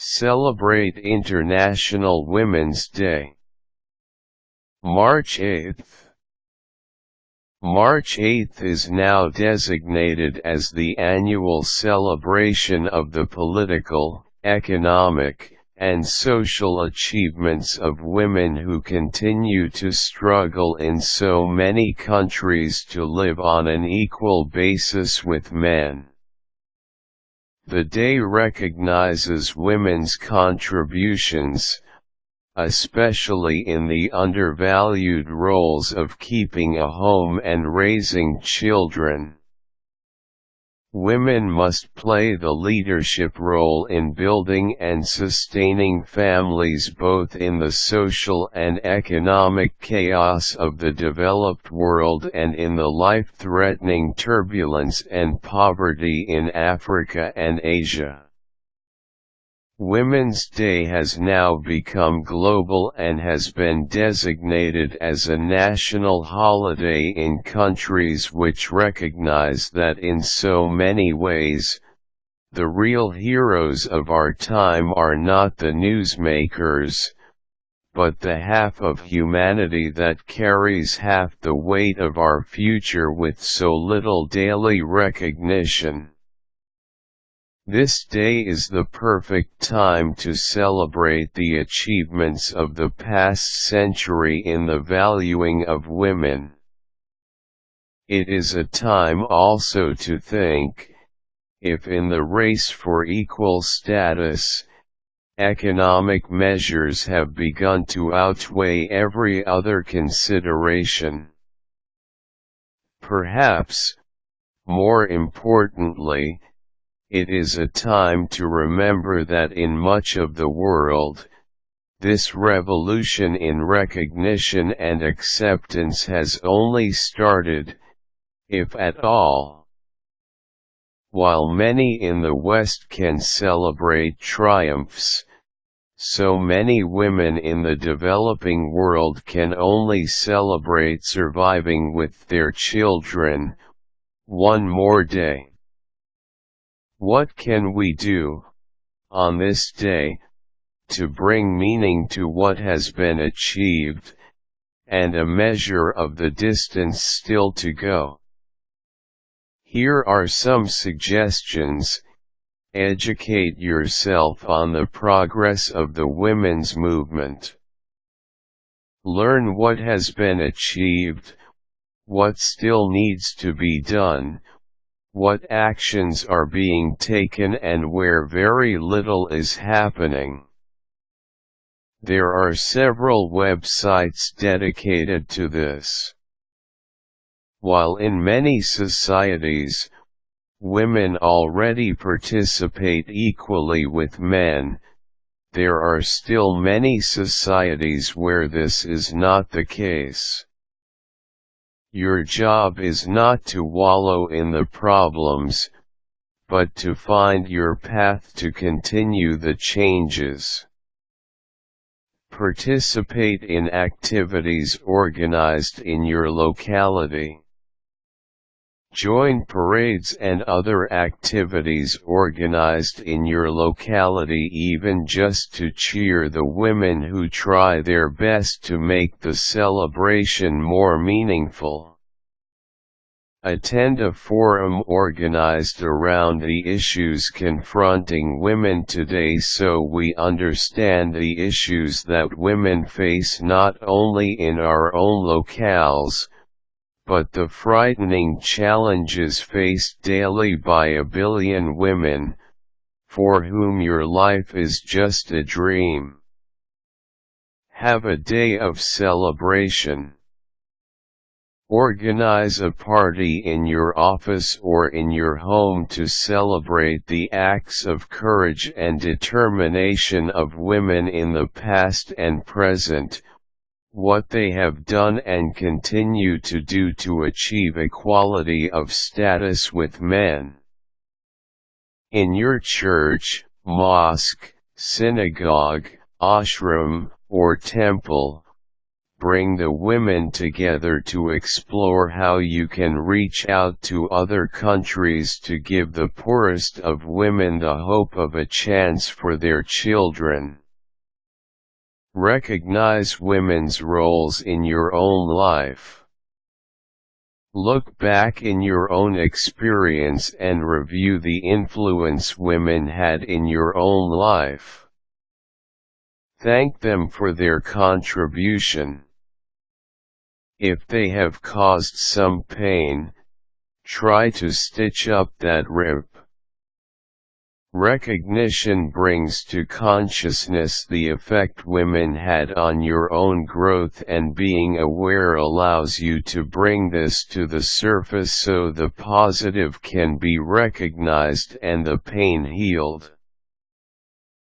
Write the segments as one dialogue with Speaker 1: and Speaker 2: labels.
Speaker 1: Celebrate International Women's Day. March 8th. March 8th is now designated as the annual celebration of the political, economic, and social achievements of women who continue to struggle in so many countries to live on an equal basis with men. The day recognizes women's contributions, especially in the undervalued roles of keeping a home and raising children. Women must play the leadership role in building and sustaining families both in the social and economic chaos of the developed world and in the life-threatening turbulence and poverty in Africa and Asia. Women's Day has now become global and has been designated as a national holiday in countries which recognize that in so many ways, the real heroes of our time are not the newsmakers, but the half of humanity that carries half the weight of our future with so little daily recognition. This day is the perfect time to celebrate the achievements of the past century in the valuing of women. It is a time also to think, if in the race for equal status, economic measures have begun to outweigh every other consideration. Perhaps, more importantly, it is a time to remember that in much of the world, this revolution in recognition and acceptance has only started, if at all. While many in the West can celebrate triumphs, so many women in the developing world can only celebrate surviving with their children, one more day. What can we do, on this day, to bring meaning to what has been achieved, and a measure of the distance still to go? Here are some suggestions. Educate yourself on the progress of the women's movement. Learn what has been achieved, what still needs to be done, what actions are being taken and where very little is happening. There are several websites dedicated to this. While in many societies, women already participate equally with men, there are still many societies where this is not the case. Your job is not to wallow in the problems, but to find your path to continue the changes. Participate in activities organized in your locality. Join parades and other activities organized in your locality, even just to cheer the women who try their best to make the celebration more meaningful. Attend a forum organized around the issues confronting women today so we understand the issues that women face not only in our own locales, but the frightening challenges faced daily by a billion women, for whom your life is just a dream. Have a day of celebration. Organize a party in your office or in your home to celebrate the acts of courage and determination of women in the past and present, what they have done and continue to do to achieve equality of status with men. In your church, mosque, synagogue, ashram, or temple, bring the women together to explore how you can reach out to other countries to give the poorest of women the hope of a chance for their children. Recognize women's roles in your own life. Look back in your own experience and review the influence women had in your own life. Thank them for their contribution. If they have caused some pain, try to stitch up that rip. Recognition brings to consciousness the effect women had on your own growth, and being aware allows you to bring this to the surface so the positive can be recognized and the pain healed.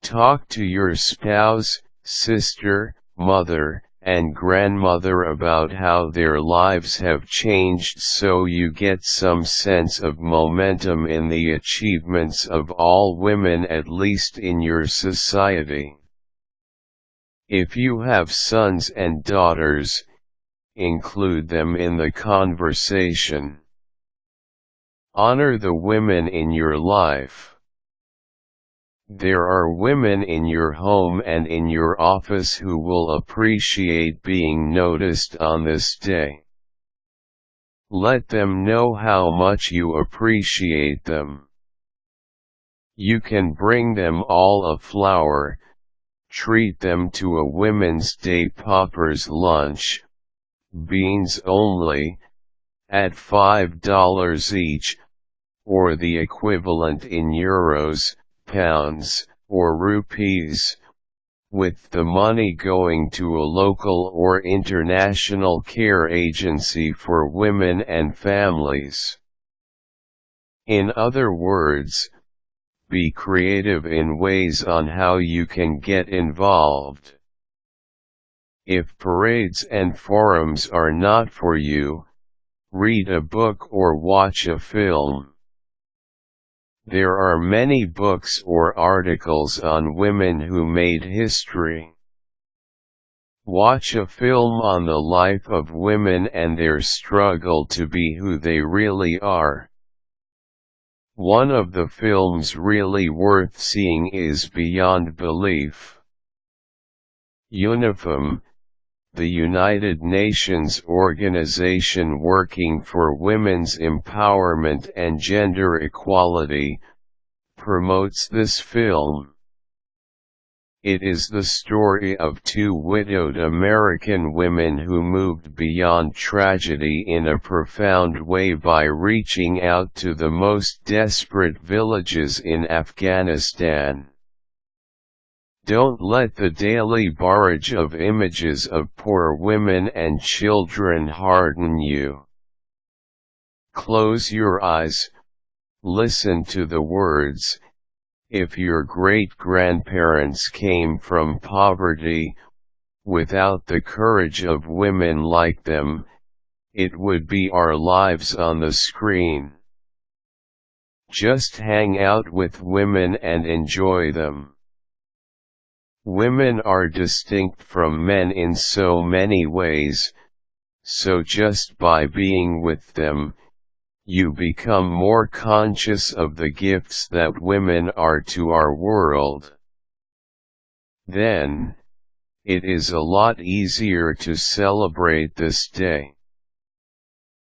Speaker 1: Talk to your spouse, sister, mother, and grandmother about how their lives have changed so you get some sense of momentum in the achievements of all women, at least in your society. If you have sons and daughters, include them in the conversation. Honor the women in your life. There are women in your home and in your office who will appreciate being noticed on this day. Let them know how much you appreciate them. You can bring them all a flower, treat them to a Women's Day Poppers lunch, beans only, at $5 each, or the equivalent in euros, pounds, or rupees, with the money going to a local or international care agency for women and families. In other words, be creative in ways on how you can get involved. If parades and forums are not for you, read a book or watch a film. There are many books or articles on women who made history. Watch a film on the life of women and their struggle to be who they really are. One of the films really worth seeing is Beyond Belief. UNIFEM, the United Nations organization working for women's empowerment and gender equality, promotes this film. It is the story of two widowed American women who moved beyond tragedy in a profound way by reaching out to the most desperate villages in Afghanistan. Don't let the daily barrage of images of poor women and children harden you. Close your eyes, listen to the words. If your great-grandparents came from poverty, without the courage of women like them, it would be our lives on the screen. Just hang out with women and enjoy them. Women are distinct from men in so many ways, so just by being with them, you become more conscious of the gifts that women are to our world. Then, it is a lot easier to celebrate this day.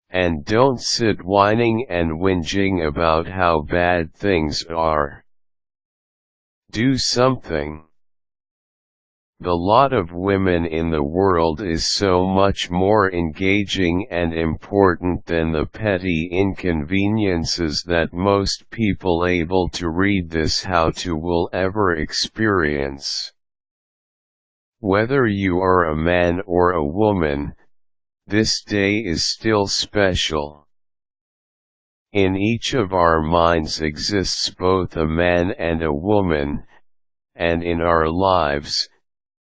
Speaker 1: And don't sit whining and whinging about how bad things are. Do something. The lot of women in the world is so much more engaging and important than the petty inconveniences that most people able to read this how-to will ever experience. Whether you are a man or a woman, this day is still special. In each of our minds exists both a man and a woman, and in our lives,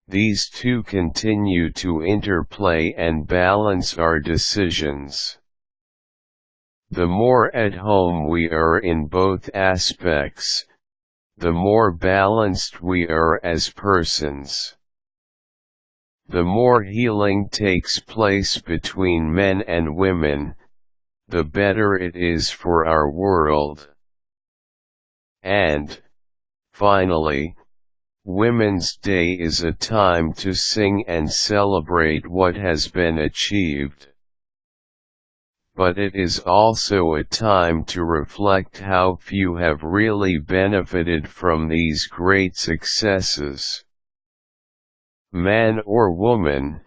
Speaker 1: these two continue to interplay and balance our decisions. The more at home we are in both aspects, the more balanced we are as persons. the more healing takes place between men and women, the better it is for our world. And, finally, Women's Day is a time to sing and celebrate what has been achieved. But it is also a time to reflect how few have really benefited from these great successes. Man or woman,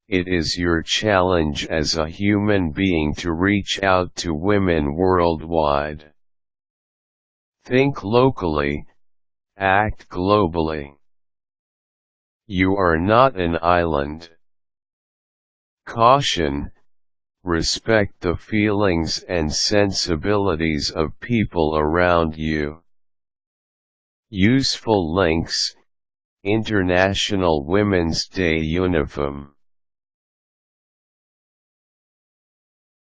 Speaker 1: it is your challenge as a human being to reach out to women worldwide. Think locally, act globally. You are not an island. Caution: respect the feelings and sensibilities of people around you. Useful links: International Women's Day Uniform.